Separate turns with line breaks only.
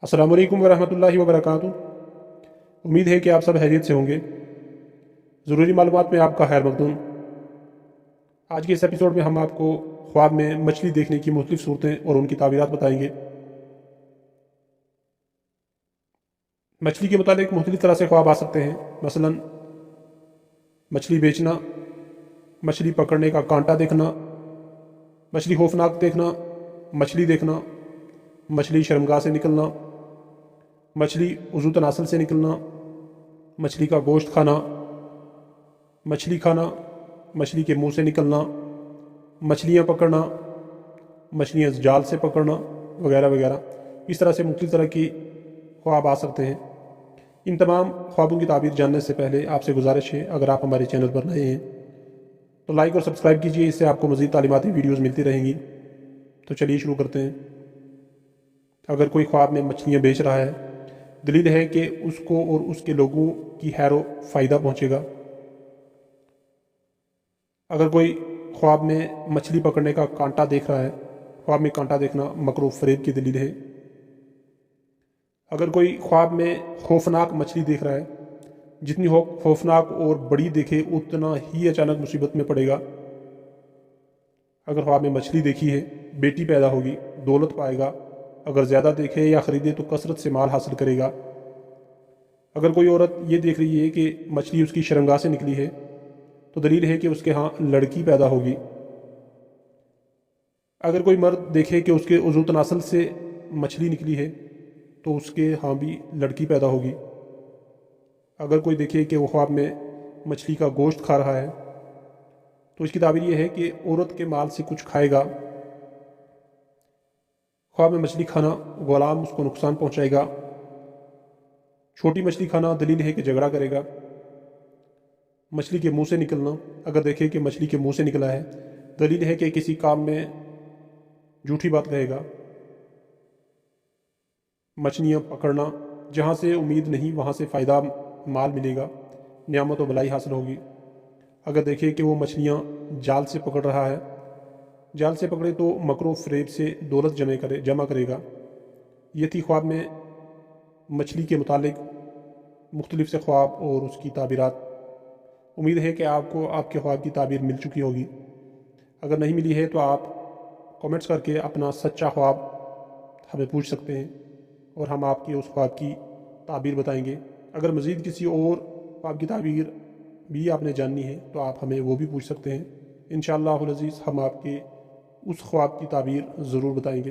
अस्सलाम वालेकुम वरहमतुल्लाहि वबरकातुहू। उम्मीद है कि आप सब खैरियत से होंगे। ज़रूरी मालूमात में आपका खैर मकदूम। आज के इस एपिसोड में हम आपको ख्वाब में मछली देखने की मुख्तलिफ सूरतें और उनकी ताबीरात बताएंगे। मछली के मुतालिक मुख्तलिफ तरह से ख्वाब आ सकते हैं। मसलन मछली बेचना, मछली पकड़ने का कांटा देखना, मछली खौफनाक देखना, मछली देखना, मछली शर्मगाह से निकलना, मछली उज़ू तनासल से निकलना, मछली का गोश्त खाना, मछली खाना, मछली के मुंह से निकलना, मछलियाँ पकड़ना, मछलियाँ जाल से पकड़ना वगैरह वगैरह। इस तरह से मुख्तलिफ तरह की ख्वाब आ सकते हैं। इन तमाम ख्वाबों की ताबीर जानने से पहले आपसे गुजारिश है, अगर आप हमारे चैनल पर नए हैं तो लाइक और सब्सक्राइब कीजिए, इससे आपको मज़ीद तालीमाती वीडियोज़ मिलती रहेंगी। तो चलिए शुरू करते हैं। अगर कोई ख्वाब में मछलियाँ बेच रहा है, दलील है कि उसको और उसके लोगों की हैरो फ़ायदा पहुँचेगा। अगर कोई ख्वाब में मछली पकड़ने का कांटा देख रहा है, ख्वाब में कांटा देखना मकरूह फ़रेब की दलील है। अगर कोई ख्वाब में खौफनाक मछली देख रहा है, जितनी खौफनाक और बड़ी देखे उतना ही अचानक मुसीबत में पड़ेगा। अगर ख्वाब में मछली देखी है, बेटी पैदा होगी, दौलत पाएगा। अगर ज़्यादा देखे या ख़रीदे तो कसरत से माल हासिल करेगा। अगर कोई औरत ये देख रही है कि मछली उसकी शर्मगाह से निकली है, तो दलील है कि उसके यहाँ लड़की पैदा होगी। अगर कोई मर्द देखे कि उसके उज़ू तनासल से मछली निकली है, तो उसके यहाँ भी लड़की पैदा होगी। अगर कोई देखे कि वो ख्वाब में मछली का गोश्त खा रहा है, तो इसकी ताबीर ये है कि औरत के माल से कुछ खाएगा। ख्वाब में मछली खाना गुलाम उसको नुकसान पहुँचाएगा। छोटी मछली खाना दलील है कि झगड़ा करेगा। मछली के मुंह से निकलना, अगर देखे कि मछली के मुंह से निकला है, दलील है कि किसी काम में झूठी बात कहेगा। मछलियाँ पकड़ना, जहाँ से उम्मीद नहीं वहाँ से फ़ायदा माल मिलेगा, नियामत और भलाई हासिल होगी। अगर देखे कि वो मछलियाँ जाल से पकड़ रहा है, जाल से पकड़े तो मकरूह फ़रेब से दौलत जमा करेगा। ये थी ख्वाब में मछली के मुतालिक मुख्तलिफ से ख्वाब और उसकी ताबीरात। उम्मीद है कि आपको आपके ख्वाब की ताबीर मिल चुकी होगी। अगर नहीं मिली है तो आप कमेंट्स करके अपना सच्चा ख्वाब हमें पूछ सकते हैं और हम आपकी उस ख्वाब की ताबीर बताएंगे। अगर मज़ीद किसी और ख्वाब की ताबीर भी आपने जाननी है तो आप हमें वो भी पूछ सकते हैं। इंशाअल्लाहुल अज़ीज़ हम आपके उस ख्वाब की ताबीर ज़रूर बताएंगे।